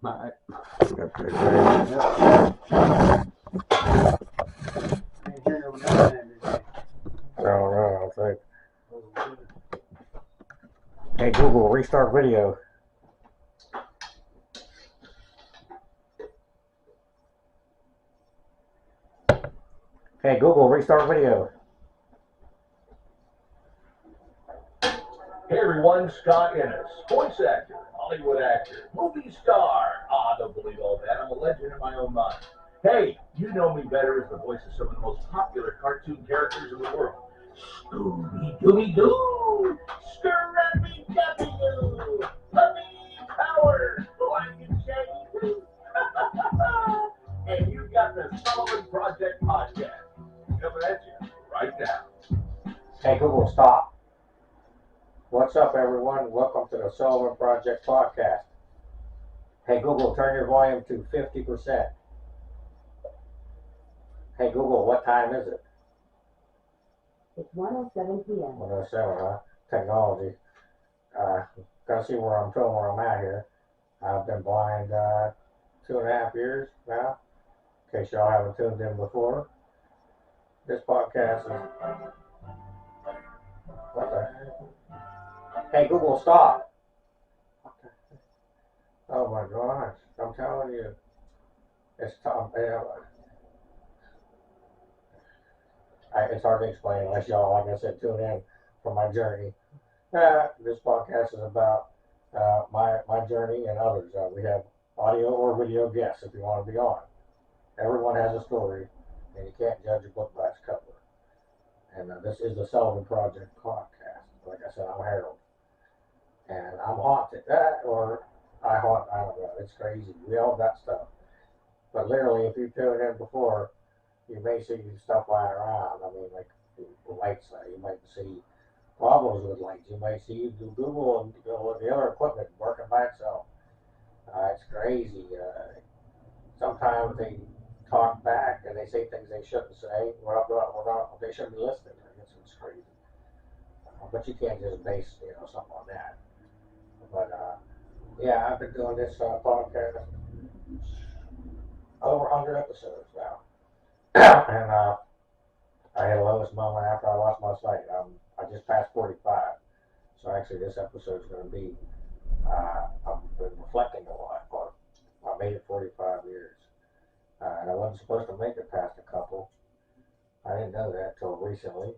My, Got pretty crazy. I don't know, I don't think. Hey Google, restart video. Hey Google, restart video. Hey everyone, Scott Ennis, voice actor, Hollywood actor, movie star. Ah, don't believe all that. I'm a legend in my own mind. Hey, you know me better as the voice of some of the most popular cartoon characters in the world. Scooby-Dooby-Doo, Scrappy-Doo, Puppy Power, Lion Shaggy. And you've got the Sullivan Project podcast coming at you right now. Hey Google, stop. What's up everyone? Welcome to the Sullivan Project podcast. Hey Google, turn your volume to 50%. Hey Google, what time is it? It's 1:07 p.m. 1:07, huh? Technology. Gotta see where I'm from, where I'm at here. I've been blind 2.5 years now. In case y'all haven't tuned in before. This podcast is... What the heck? Hey Google, stop. Oh my gosh. I'm telling you. It's tough. It's hard to explain unless y'all, like I said, tune in for my journey. This podcast is about my journey and others. We have audio or video guests if you want to be on. Everyone has a story, and you can't judge a book by its cover. And this is the Sullivan Project podcast. Like I said, I'm Harold. And I'm haunted. Or I haunt, I don't know. It's crazy. We all got stuff. But literally, if you tuned in before, you may see stuff lying around. I mean, like lights. You might see problems with lights. You might see Google and the other equipment working by itself. It's crazy. Sometimes they talk back and they say things they shouldn't say. They shouldn't be listening. I guess it's crazy. But you can't just base something on that. But yeah, I've been doing this podcast over 100 episodes now, and I had a lowest moment after I lost my sight. I just passed 45, so actually this episode is going to be. I've been reflecting a lot. I made it 45 years, and I wasn't supposed to make it past a couple. I didn't know that till recently,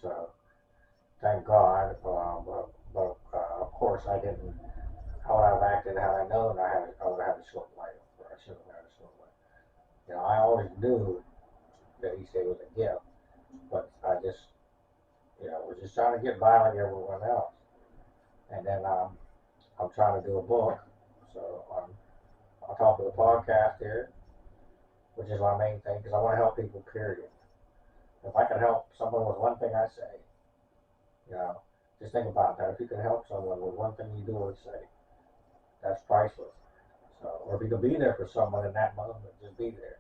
so thank God. But of course, I didn't. How would I have acted had I known I would have had a short life, or I should have had a short life. I always knew that each day was a gift, but I just, was just trying to get by like everyone else. And then I'm trying to do a book, so I'll talk to the podcast here, which is my main thing, because I want to help people, period. If I can help someone with one thing I say, just think about that. If you can help someone with one thing you do or say, that's priceless. So, or if you can be there for someone in that moment, just be there.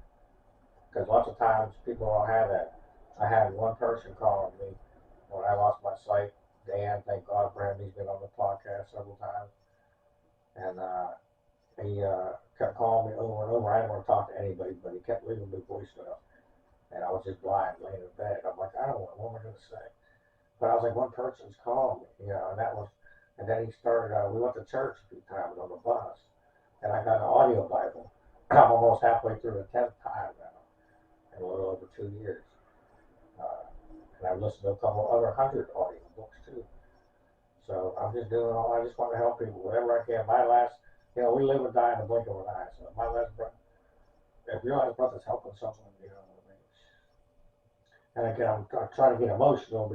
Because lots of times people don't have that. I had one person calling me when I lost my sight. Dan, thank God for him. He's been on the podcast several times. And he kept calling me over and over. I didn't want to talk to anybody, but he kept leaving me voicemail. And I was just blind, laying in bed. I'm like, I don't know, what am I going to say? But I was like, one person's calling me, and that was, and then he started, we went to church a few times on the bus. And I got an audio Bible. I'm almost halfway through the 10th time now, in a little over 2 years. And I've listened to a couple other 100 audio books too. So I'm just doing all, I just want to help people, whatever I can. My last, we live and die in the blink of an eye. So my last breath, if your last breath is helping someone, and again, I'm trying to get emotional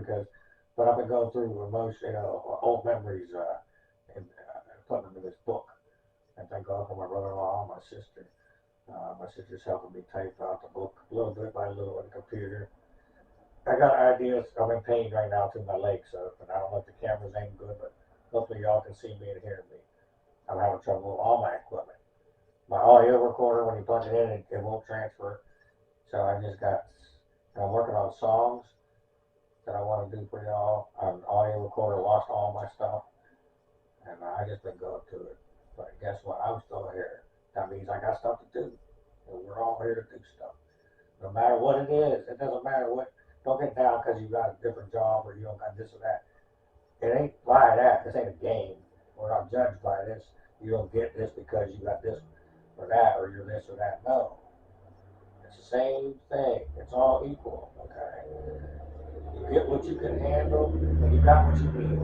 but I've been going through emotion, old memories, and putting them in this book. And thank God for my brother-in-law and my sister. My sister's helping me type out the book little bit by little on the computer. I got ideas. I'm in pain right now through my leg, so and I don't know if the camera's ain't good, but hopefully y'all can see me and hear me. I'm having trouble with all my equipment. My audio recorder, when you plug it in, it won't transfer. So I'm working on songs that I want to do for y'all. An audio recorder lost all my stuff, and I just been going to it. But guess what? I'm still here. That means I got stuff to do. And we're all here to do stuff. No matter what it is, it doesn't matter what. Don't get down because you got a different job or you don't got this or that. It ain't by that. This ain't a game. We're not judged by this. You don't get this because you got this or that or you're this or that. No. It's the same thing. It's all equal. Okay. You get what you can handle and you got what you need.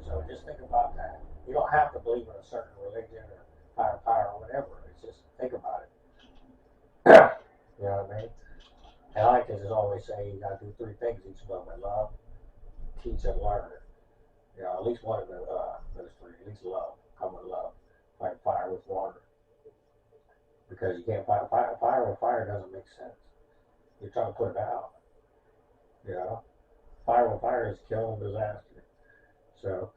So just think about that. You don't have to believe in a certain religion or higher power or whatever. It's just think about it. You know what I mean? And I like to just always say you gotta do three things each moment: love, teach, and learn. You know, at least one of those three. At least love. Come with love. Fight fire with water. Because you can't fight fire with fire doesn't make sense. You're trying to put it out. You know, fire with fire is killing disaster. So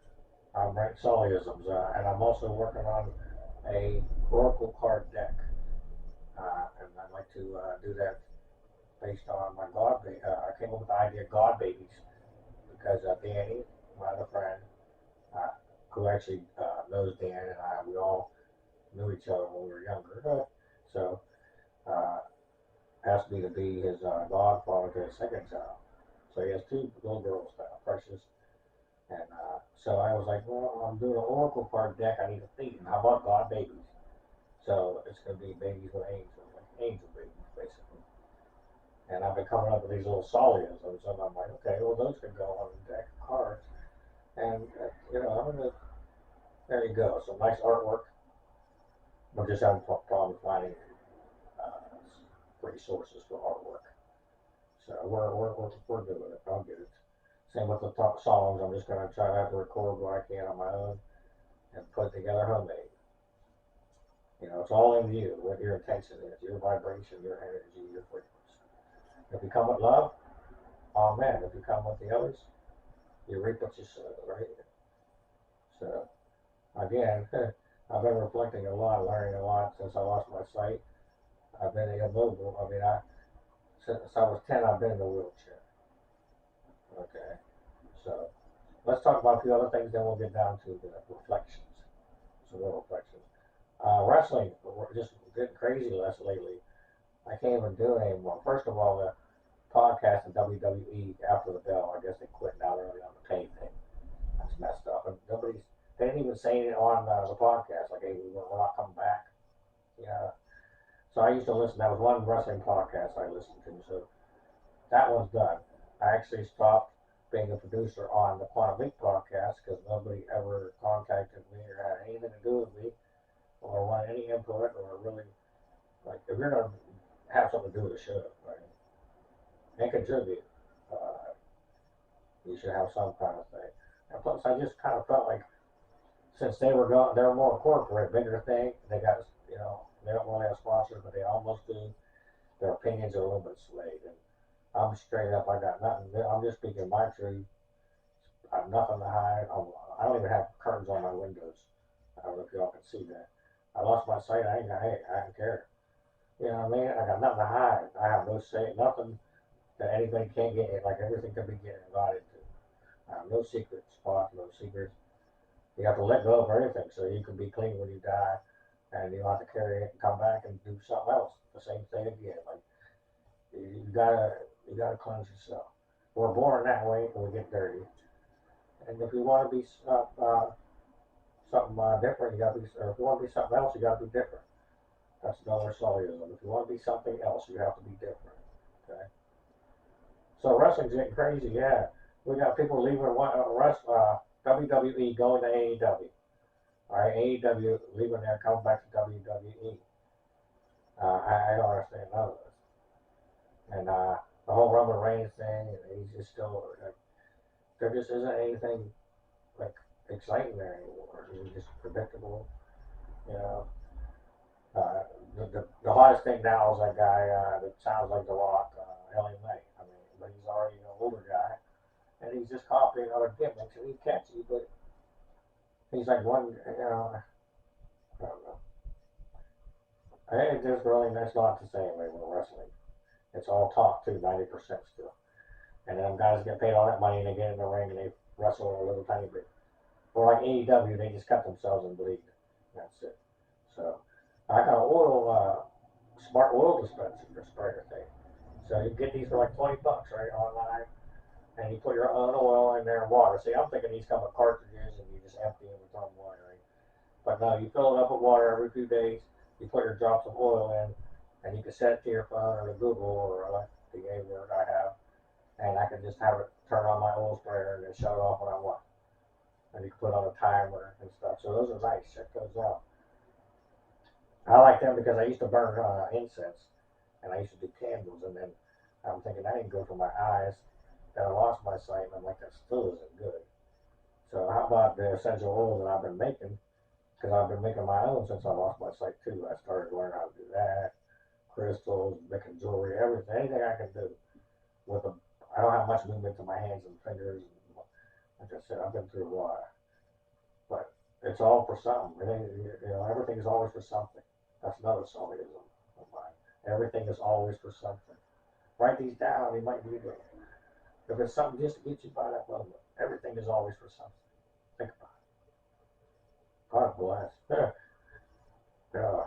I'm writing Sullivanisms, and I'm also working on a oracle card deck, and I'd like to do that based on my I came up with the idea of God babies because Danny, my other friend, uh, who actually knows Dan and I, we all knew each other when we were younger. So asked me to be his godfather to his second child. So he has two little girls now, Precious. And so I was like, well, I'm doing an oracle card deck. I need a theme. How about God babies? So it's going to be babies with angels, like angel babies, basically. And I've been coming up with these little solios. And so I'm like, okay, well, those can go on the deck of cards. And, you know, I'm going to, there you go. Some nice artwork. I'm just having problem finding resources for artwork. So we're doing it. I'll get it. Same with the top songs. I'm just going to try to record what I can on my own and put together homemade. You know, it's all in you, what your intention is, your vibration, your energy, your frequency. If you come with love, amen. If you come with the others, you reap what you sow, right? So, again, I've been reflecting a lot, learning a lot since I lost my sight. I've been immobile. I mean, since I was 10, I've been in a wheelchair. Okay. So, let's talk about a few other things, then we'll get down to the reflections. Some real reflections. Wrestling, just getting crazy less lately. I can't even do it anymore. First of all, the podcast in WWE after the bell, I guess they quit now. They're on the pay thing. That's messed up. And they didn't even say it on the podcast. Like, hey, we're not coming back. Yeah. So I used to listen. That was one wrestling podcast I listened to. So that one's done. I actually stopped being a producer on the Quantum Leap podcast because nobody ever contacted me or had anything to do with me or want any input or really, like, if you're going to have something to do with the show, right, and contribute, you should have some kind of thing. And plus, I just kind of felt like since they were more corporate, bigger thing, they got, you know, they don't really have sponsors, but they almost do. Their opinions are a little bit swayed. And I'm straight up, I got nothing. I'm just speaking my truth. I have nothing to hide. I don't even have curtains on my windows. I don't know if y'all can see that. I lost my sight. I don't care. You know what I mean? I got nothing to hide. I have no say, nothing that anybody can't get in. Like everything can be getting invited to. I have no secret spots, no secrets. You have to let go of everything so you can be clean when you die, and you don't have to carry it and come back and do something else. The same thing again. Like you gotta cleanse yourself. We're born that way, and we get dirty. And if you want to be something different, you gotta be. Or if you want to be something else, you gotta be different. That's another Sullivanism. If you want to be something else, you have to be different. Okay. So wrestling's getting crazy. Yeah, we got people leaving WWE going to AEW. All right, AEW leaving there, coming back to WWE. I don't understand none of this. And the whole Roman Reigns thing, he's just still. There just isn't anything like exciting there anymore. It's just predictable. You know. The hottest thing now is that guy that sounds like The Rock, LA Knight. I mean, but he's already an older guy, and he's just copying other gimmicks, and he's catchy, but he's like one, you know, I don't know. I think there's not to say anyway with wrestling. It's all talk too, 90% still. And then guys get paid all that money and they get in the ring and they wrestle a little tiny bit. Or like AEW, they just cut themselves and bleed. That's it. So I got an smart oil dispenser for sprayer thing. So you get these for like $20, right, online, and you put your own oil in there and water. See, I'm thinking these come with cartridges and you just empty them and throw them away, right? But no, you fill it up with water every few days. You put your drops of oil in, and you can set it to your phone or to Google or like the A word I have, and I can just have it turn on my oil sprayer and then shut it off when I want. And you can put on a timer and stuff. So those are nice. Check those out. I like them because I used to burn incense and I used to do candles, and then I'm thinking that ain't good for my eyes. Then I lost my sight, and I'm like, that still isn't good. So how about the essential oils that I've been making? Because I've been making my own since I lost my sight too. I started learning how to do that, crystals, making jewelry, everything, anything I can do. With a, I don't have much movement to my hands and fingers. Like I said, I've been through a lot, but it's all for something. Everything is always for something. That's another Sullivanism of mine. Everything is always for something. Write these down. They might need them. If it's something just to get you by that moment, everything is always for something. Think about it. God bless. Yeah,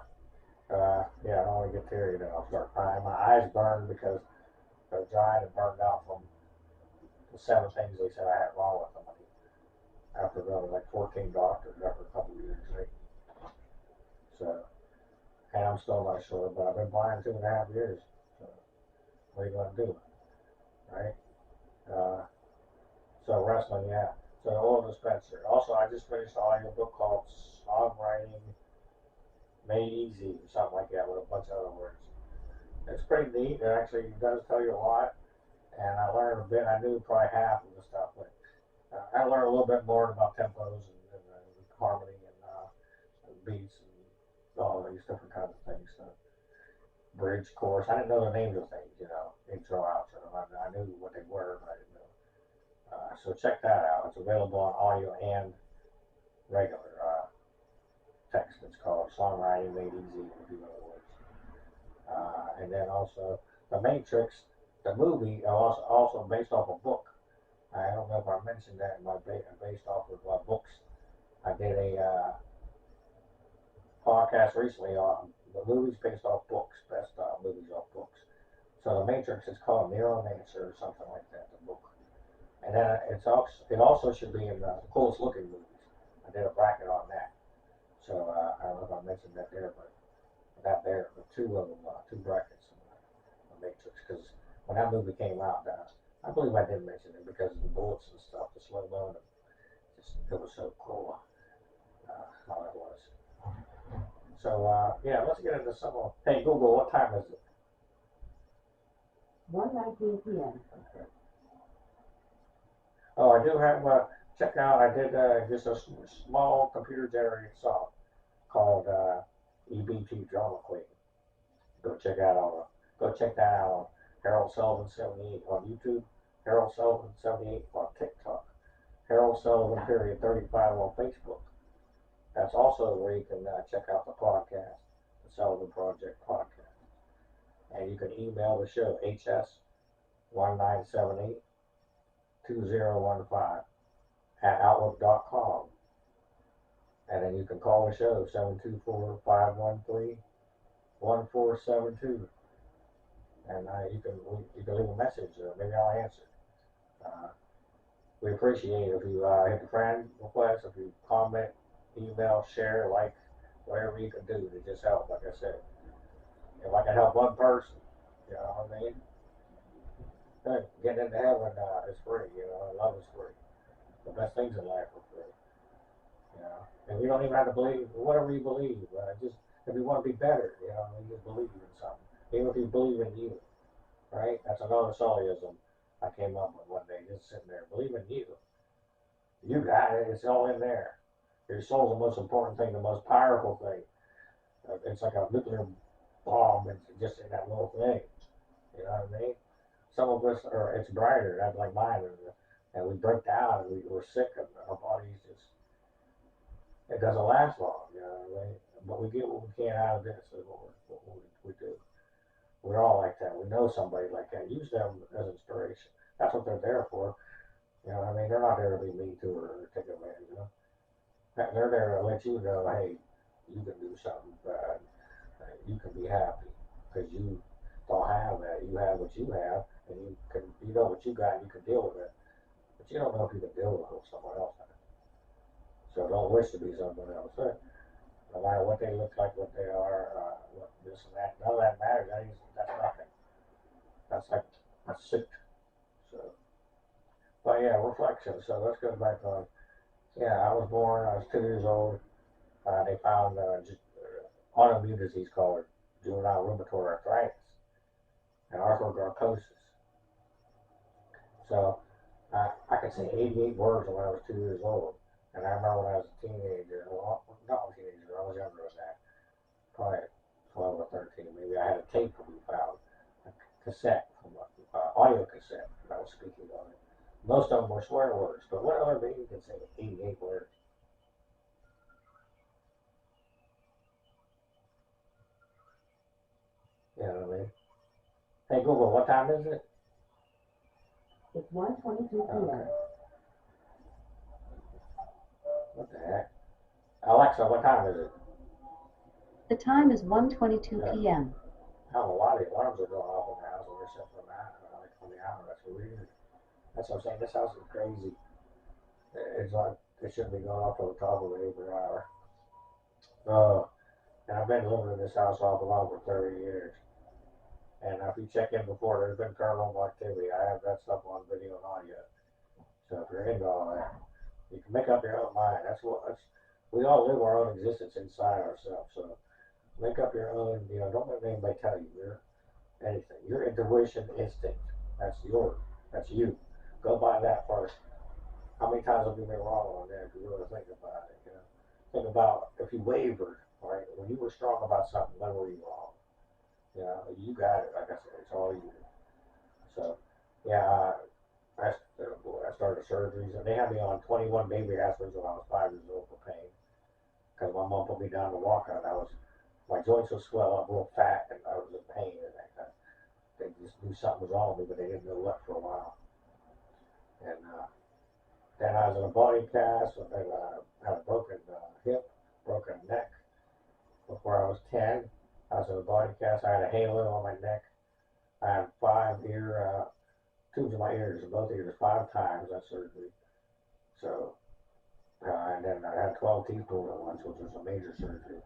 I don't want to get teary, then I'll start crying. My eyes burn because they're dried and burned out from the 7 things they said I had wrong with them. After going like 14 doctors after a couple of years, right? So, and I'm still not sure, but I've been blind 2.5 years. So, what are you going to do, right? So wrestling, yeah. So the oil dispenser. Also, I just finished an audio book called Songwriting Made Easy, or something like that, with a bunch of other words. It's pretty neat. It actually does tell you a lot, and I learned a bit. I knew probably half of the stuff, but I learned a little bit more about tempos and harmony and beats and all these different kinds of things. So, bridge, chorus. I didn't know the names of things, intro, outro. I knew what they were, but I didn't know. So check that out. It's available on audio and regular text. It's called Songwriting Made Easy, in a few other words. And then also The Matrix, the movie, also based off a book. I don't know if I mentioned that in my based off of books. I did a podcast recently on the movies based off books, best movies off books. So The Matrix is called Neuromancer or something like that, the book. And then it also should be in the coolest looking movies. I did a bracket on that. So I don't know if I mentioned that there, but not there, but 2 of them, 2 brackets in The Matrix. Because when that movie came out, I believe I did mention it because of the bullets and stuff, the slow mo, it was so cool how it was. So yeah, let's get into some of. Hey Google, what time is it? 1:19 p.m. Okay. Oh, I do have check out. I did just a small computer generated song called EBT Drama Queen. Go check that out. Go check that out on Harold Sullivan 78 on YouTube. Harold Sullivan 78 on TikTok. Harold Sullivan period 35 on Facebook. That's also where you can check out the podcast, the Sullivan Project podcast. And you can email the show, hs1978-2015 at outlook.com. And then you can call the show, 724-513-1472. And you can leave a message, or maybe I'll answer. We appreciate it if you hit the friend request, if you comment, email, share, like, whatever you can do to just help, like I said. If I can help one person, you know what I mean? Hey, getting into heaven is free, love is free. The best things in life are free. And you don't even have to believe whatever you believe. Just if you want to be better, you just believe in something. Even if you believe in you, right? That's another Sullyism I came up with one day, just sitting there. Believe in you. You got it. It's all in there. Your soul's the most important thing, the most powerful thing. It's like a nuclear bomb. It's just in that little thing. You know what I mean? Some of us it's brighter. That's like mine. And we break down and we're sick and our bodies it doesn't last long, But we get what we can out of this is what we do. We're all like that. We know somebody like that. Use them as inspiration. That's what they're there for. They're not there to be mean to or take advantage, They're there to let you know, hey, you can do something, you can be happy because you don't have that. You have what you have, and you know what you got, and you can deal with it. But you don't know if you can deal with what someone else has. So don't wish to be someone else. No matter what they look like, what they are, what this and that, none of that matters. That's nothing. That's sick. So, but yeah, reflection. So let's go back on. Yeah, I was born. I was 2 years old. They found autoimmune disease called juvenile rheumatoid arthritis and arthrogryposis. So I could say 88 words when I was 2 years old. And I remember when I was a teenager, well, not a teenager, I was younger than that, probably 12 or 13. Maybe I had a tape from you found, a cassette, from audio cassette that I was speaking on it. Most of them were swear words, but what other baby can say 88 words? You know what I mean? Hey Google, what time is it? It's 1:22 p.m. Okay. What the heck? Alexa, what time is it? The time is 1:22 p.m. Hell, a lot of the alarms are going off in the house when they're set for that, like on the hour. That's weird. That's what I'm saying. This house is crazy. It's like it shouldn't be going off till the top of the per hour. Oh, and I've been living in this house off and on for 30 years. And if you check in before, there's been paranormal activity. I have that stuff on video and audio. So if you're into all that, you can make up your own mind. We all live our own existence inside ourselves. So make up your own. Don't let anybody tell you anything. Your intuition, instinct. That's yours. That's you. Go by that first. How many times have you been wrong on that if you really think about it? Think about if you wavered, right? When you were strong about something, when were you wrong? You got it. Like I said, it's all you. So, yeah, I started surgeries, and they had me on 21 baby aspirins when I was 5 years old for pain. Because my mom put me down to walk out. My joints would swell up real fat, and I was in pain. And they just knew something was wrong with me, but they didn't know what for a while. And then I was in a body cast, and had a broken hip, broken neck. Before I was 10, I was in a body cast. I had a halo on my neck. I had 5 tubes in my ears, in both ears, 5 times that surgery. So, and then I had 12 teeth pulled at once, which was a major surgery.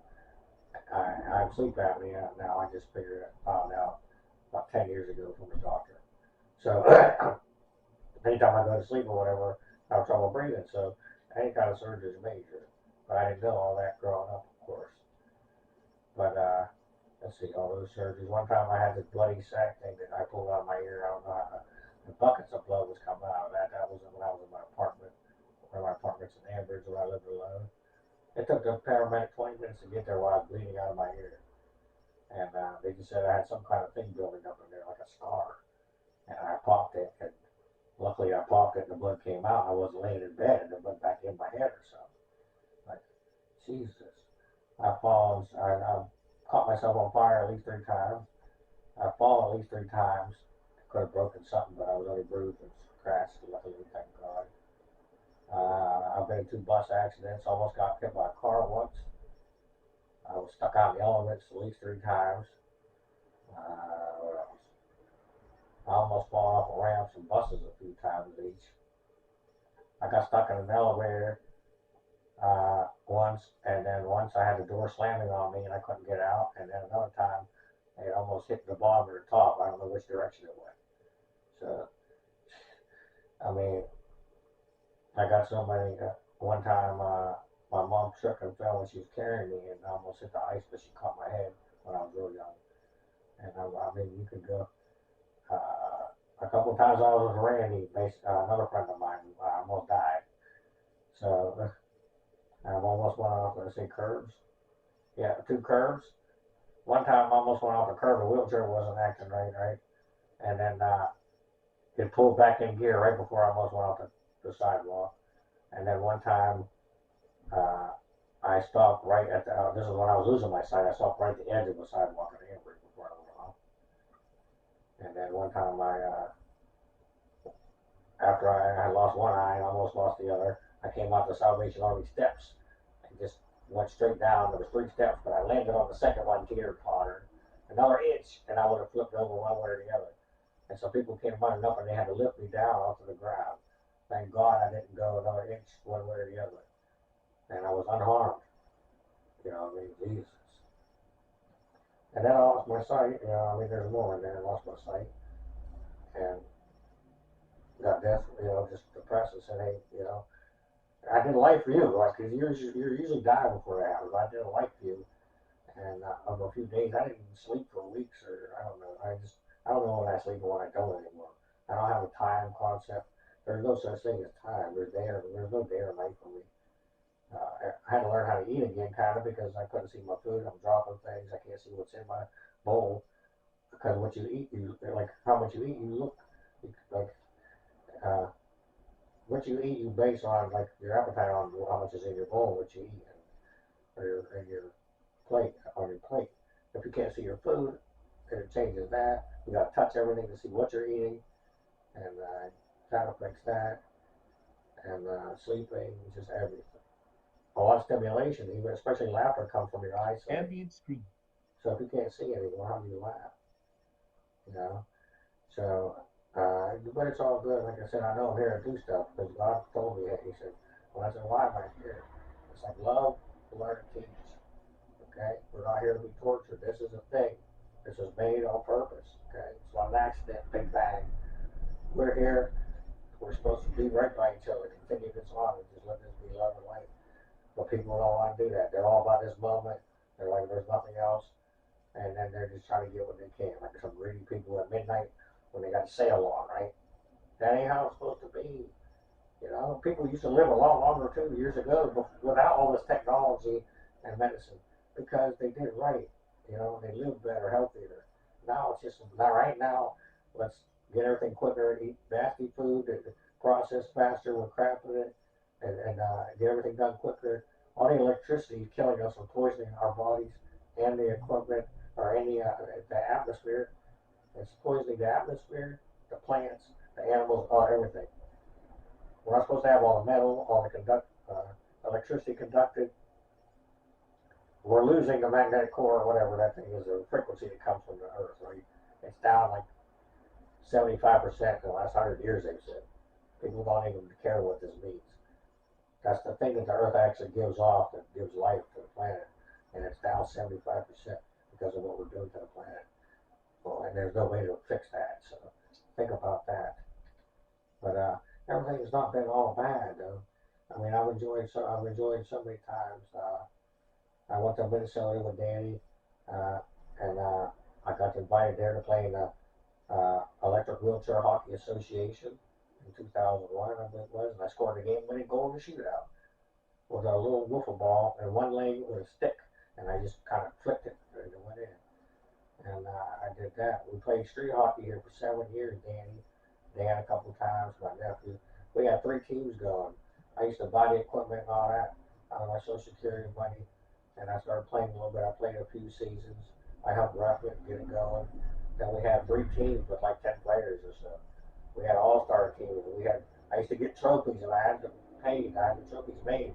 I have sleep apnea now. I just found out about 10 years ago from the doctor. So, anytime I go to sleep or whatever, I have trouble breathing. So, any kind of surgery is major. But I didn't know all that growing up, of course. But let's see, all those surgeries. One time I had this bloody sac thing that I pulled out of my ear. I don't know how, and buckets of blood was coming out of that. That was when I was in my apartment. One of my apartments in Ambridge where I lived alone. It took the paramedic 20 minutes to get there while I was bleeding out of my ear. And they just said I had some kind of thing building up in there, like a scar. And I popped it, and luckily I popped it and the blood came out. I wasn't laying in bed and it went back in my head or something. Like, Jesus. I've caught myself on fire at least 3 times. I've fallen at least 3 times. Could have broken something, but I was only bruised and scratched, luckily, thank God. I've been in 2 bus accidents, almost got hit by a car once. I was stuck out in the elements at least 3 times. What else? I almost fallen off of ramps and buses a few times each. I got stuck in an elevator once, and then once I had the door slamming on me and I couldn't get out, and then another time it almost hit the bottom or the top. I don't know which direction it went. So, I mean, I got so many. One time, my mom tripped and fell when she was carrying me, and I almost hit the ice, but she caught my head when I was real young. And I mean, you could go. A couple of times I was with Randy, another friend of mine, I almost died. So I've almost went off, let's say, curbs. Yeah, 2 curbs. One time I almost went off the curb, the wheelchair wasn't acting right? And then it pulled back in gear right before I almost went off the sidewalk. And then one time I stopped right at this is when I was losing my sight, I stopped right at the edge of the sidewalk in Ambridge before I went off. And then one time after I had lost one eye and almost lost the other, I came out the Salvation Army steps just went straight down. There was 3 steps, but I landed on the second one, teeter totter, another inch, and I would have flipped over one way or the other. And so people came running up and they had to lift me down onto the ground. Thank God I didn't go another inch one way or the other. And I was unharmed. You know, I mean, Jesus. And then I lost my sight. You know, I mean, there's more. And then I lost my sight. And got desperate, you know, just depressed and said, hey, you know, I did a life for you. Like, cause you're usually dying before that happens. I did a life for you. And over a few days, I didn't sleep for weeks or I don't know. I don't know when I sleep or when I don't anymore. I don't have a time concept. There's no such thing as time. There's no day or night for me. I had to learn how to eat again, kind of, because I couldn't see my food. I'm dropping things. I can't see what's in my bowl because what you eat, like how much you eat, you look like what you eat, you base on like your appetite on how much is in your bowl, what you eat, or your plate on your plate. If you can't see your food, it changes that. You got to touch everything to see what you're eating, and that affects that, and sleeping, just everything. A lot of stimulation, even especially laughter, comes from your eyes. Ambient screen. So if you can't see anymore, how do you laugh? You know. So, but it's all good. Like I said, I know I'm here to do stuff because God told me that. He said, "Well, I said, why am I here?" It's like love, learn, teach. Okay, we're not here to be tortured. This is a thing. This was made on purpose. Okay, it's not an accident. Big bang. We're here. We're supposed to be right by each other. Continue this on and just let this be love and light. But people don't want to do that. They're all about this moment. They're like, there's nothing else. And then they're just trying to get what they can. Like some greedy people at midnight when they got a sale on, right? That ain't how it's supposed to be. You know, people used to live a lot longer too years ago without all this technology and medicine because they did right. You know, they lived better, healthier. Now it's just not right now. Let's get everything quicker, eat nasty food, and process faster with crap in it, and get everything done quicker. All the electricity is killing us and poisoning our bodies and the equipment or any the atmosphere. It's poisoning the atmosphere, the plants, the animals, everything. We're not supposed to have all the metal, all the electricity conducted. We're losing the magnetic core or whatever that thing is, the frequency that comes from the earth. Right? It's down like 75% in the last 100 years, they've said. People don't even care what this means. That's the thing that the earth actually gives off that gives life to the planet. And it's down 75% because of what we're doing to the planet. Well, and there's no way to fix that. So think about that. But everything's not been all bad, though. I mean, I've enjoyed so many times. I went to Minnesota with Danny, and I got invited there to play in the Electric Wheelchair Hockey Association in 2001, I believe it was, and I scored a game-winning goal in the shootout with a little wiffle ball in one leg with a stick, and I just kind of flicked it and it went in. And I did that. We played street hockey here for 7 years, Danny, Dan a couple of times, my nephew. We had 3 teams going. I used to buy the equipment and all that out of my Social Security money, and I started playing a little bit. I played a few seasons. I helped rep it, get it going. Then we had 3 teams with like 10 players or so. We had all-star teams. I used to get trophies, and I had them paid. I had the trophies made.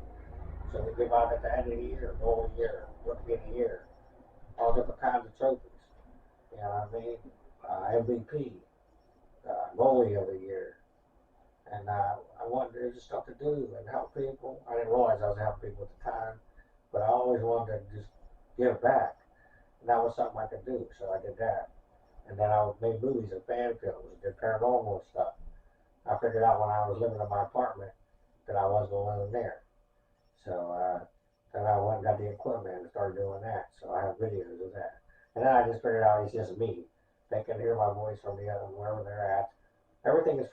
So we give out at the end of the year, goal of the year, rookie of the year, all different kinds of trophies. You know what I mean? MVP, goalie of the year. And I wanted there's just stuff to do and help people. I didn't realize I was helping people at the time, but I always wanted to just give back. And that was something I could do, so I did that. And then I made movies and fan films, did paranormal stuff. I figured out when I was living in my apartment that I wasn't alone there. So then I went and got the equipment and started doing that. So I have videos of that. And then I just figured out it's just me. They can hear my voice from wherever they're at. Everything is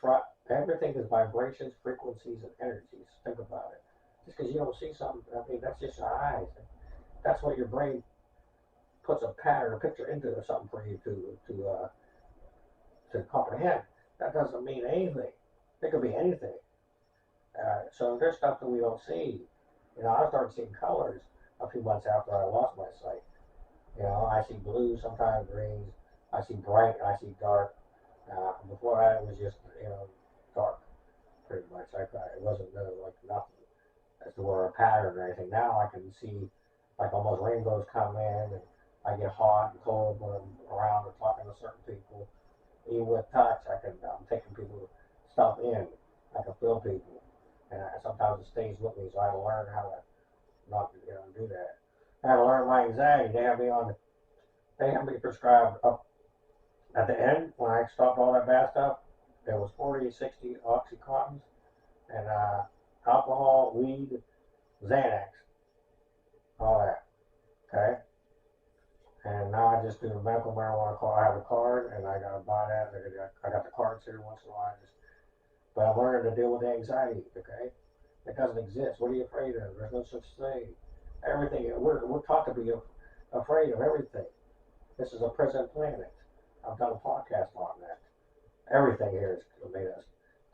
vibrations, frequencies, and energies. Think about it. Just because you don't see something, I mean, that's just your eyes. That's what your brain puts a pattern, a picture into something for you to comprehend. That doesn't mean anything. It could be anything. So there's stuff that we don't see. You know, I started seeing colors a few months after I lost my sight. You know, I see blue, sometimes greens. I see bright, I see dark. Before that, it was just, you know, dark, pretty much. It wasn't like nothing. as to where a pattern or anything. Now I can see like almost rainbows come in, and I get hot and cold when I'm around or talking to certain people. Even with touch, I'm taking people stuff in. I can feel people, and sometimes it stays with me. So I had to learn how to not do that. I had to learn my anxiety. They had me prescribed up at the end when I stopped all that bad stuff. There was 40, 60 oxycontins and alcohol, weed, Xanax, all that. Okay. And now I just do the medical marijuana card. I have a card, and I gotta buy that. I got the cards here once in a while. But I'm learning to deal with anxiety. Okay, it doesn't exist. What are you afraid of? There's no such thing. Everything we're taught to be afraid of everything. This is a prison planet. I've done a podcast on that. Everything here is made us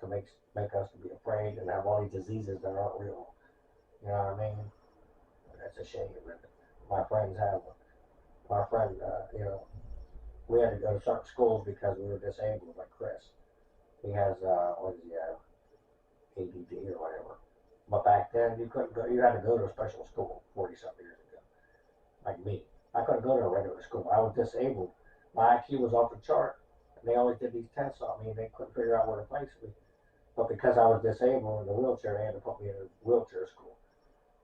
to make us to be afraid and have all these diseases that aren't real. You know what I mean? That's a shame. My friends have. My friend, we had to go to certain schools because we were disabled, like Chris. He has, what does he have? ADD or whatever. But back then, you couldn't go, you had to go to a special school 40-something years ago. Like me. I couldn't go to a regular school. I was disabled. My IQ was off the chart. And they always did these tests on me, and they couldn't figure out where to place me. But because I was disabled in the wheelchair, they had to put me in a wheelchair school.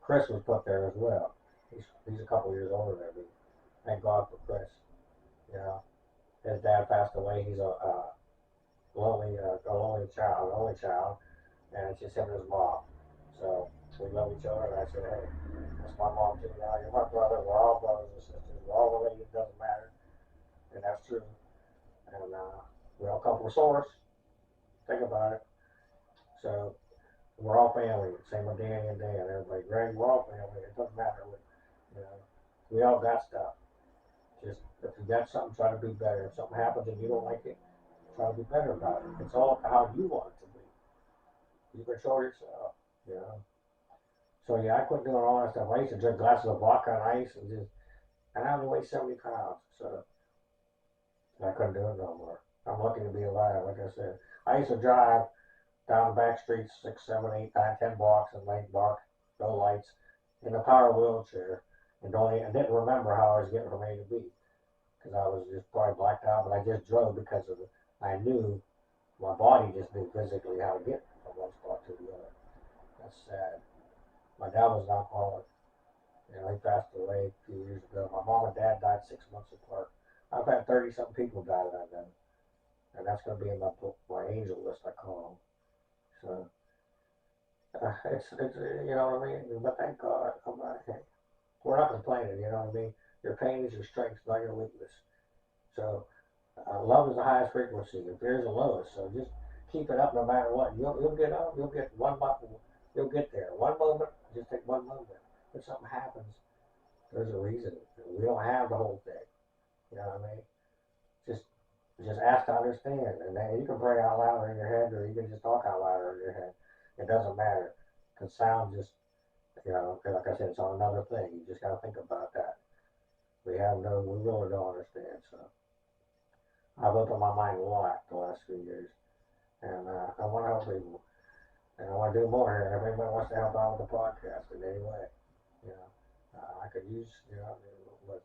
Chris was put there as well. He's a couple years older than me. Thank God for Chris. You know, his dad passed away. He's a only child, and it's just him and his mom. So we love each other. And I said, hey, that's my mom too. Now you're my brother. We're all brothers and sisters. We're all related. It doesn't matter, and that's true. And we all come from a source. Think about it. So we're all family. Same with Danny and Dan. Everybody, Greg, we're all family. It doesn't matter. We all got stuff. Just if you got something, try to be better. If something happens and you don't like it, try to be better about it. It's all how you want it to be. You control yourself, So yeah, I quit doing all that stuff. I used to drink glasses of vodka and ice and I only weigh 70 pounds, so I couldn't do it no more. I'm lucky to be alive, like I said. I used to drive down the back streets 6, 7, 8, 9, 10 blocks in late dark, no lights, in a power wheelchair. And didn't remember how I was getting from A to B, because I was just probably blacked out. But I just drove because I knew my body just knew physically how to get from one spot to the other. That's sad. My dad was an alcoholic. He passed away a few years ago. My mom and dad died 6 months apart. I've had 30-something people die that I know, and that's going to be in my book, my angel list, I call them. So it's you know what I mean. But thank God, we're not complaining, you know what I mean? Your pain is your strength, not your weakness. So, love is the highest frequency. Fear is the lowest. So just keep it up no matter what. You'll get up. You'll get one button. You'll get there. One moment. Just take one moment. If something happens, there's a reason. We don't have the whole thing. You know what I mean? Just ask to understand, and then you can pray out louder in your head, or you can just talk out louder in your head. It doesn't matter, because sound just like I said, it's on another thing. You just got to think about that. We really don't understand. So I've opened my mind a lot the last few years, and I want to help people, and I want to do more here. If anybody wants to help out with the podcast in any way, I could use, with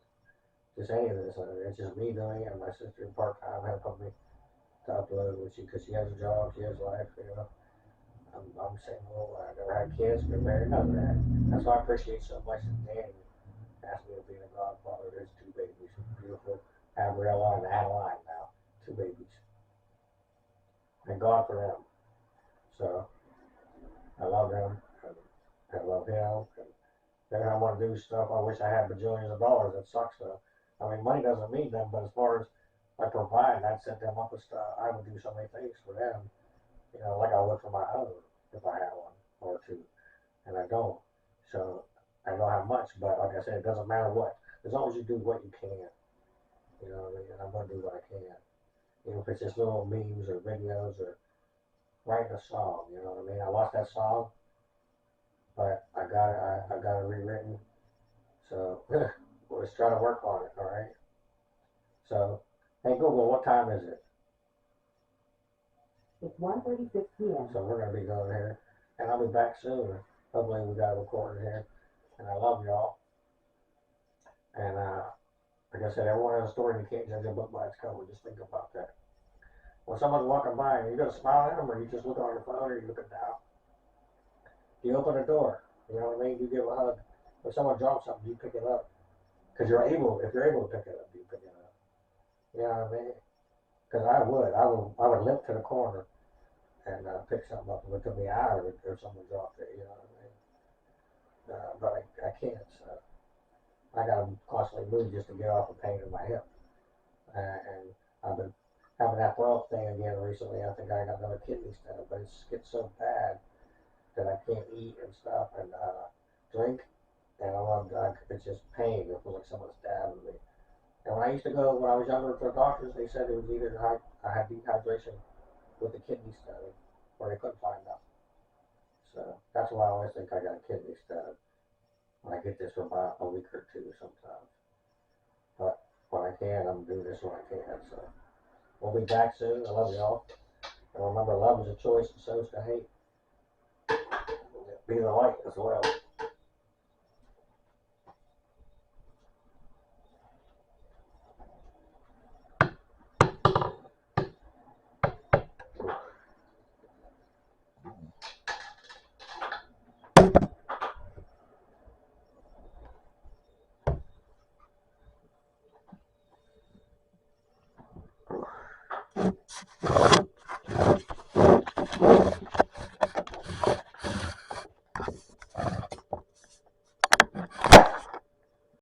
just any of this. It's just me doing it, and my sister part time helping me to upload with you, because she has a job, she has life, I'm single. I never had kids, been married, none of that. That's why I appreciate so much that Danny asked me to be the godfather. There's 2 babies, beautiful Gabriella and Adeline now, 2 babies. Thank God for them. So I love them, and I love him. And then I want to do stuff. I wish I had bajillions of dollars. That sucks though. I mean, money doesn't mean them, but as far as like providing, I'd set them up with stuff. I would do so many things for them. Like I would for my own if I had one or 2, and I don't. So I don't have much, but like I said, it doesn't matter what. As long as you do what you can, you know what I mean? And I'm going to do what I can. Even if it's just little memes or videos or writing a song, you know what I mean? I lost that song, but I got it rewritten. So let's try to work on it, all right? So, hey Google, what time is it? It's 1:36 p.m. So we're going to be going here, and I'll be back soon. hopefully we got a recording here. And I love y'all. And like I said, everyone has a story, and you can't judge a book by its cover. Just think about that. When someone's walking by, and you gonna smile at them, or you just look on your phone, or you looking down. You open a door. You know what I mean? You give a hug. If someone drops something, you pick it up. Because you're able, if you're able to pick it up, you pick it up. You know what I mean? Because I would limp to the corner and pick something up. It would take me hours if someone dropped it. You know what I mean? But I can't. So I got to constantly move just to get off the pain in my hip. And I've been having that throat thing again recently. I think I got another kidney stone, but it gets so bad that I can't eat and stuff and drink. And it's just pain. It feels like someone's stabbing me. And when I used to go, when I was younger, to the doctors, they said it was either I had dehydration with the kidney stone, or they couldn't find nothing. So that's why I always think I got a kidney stone. When I get this for about a week or two sometimes. But when I can, I'm doing this when I can. So we'll be back soon. I love y'all. And remember, love is a choice, and so is to hate. Be the light as well.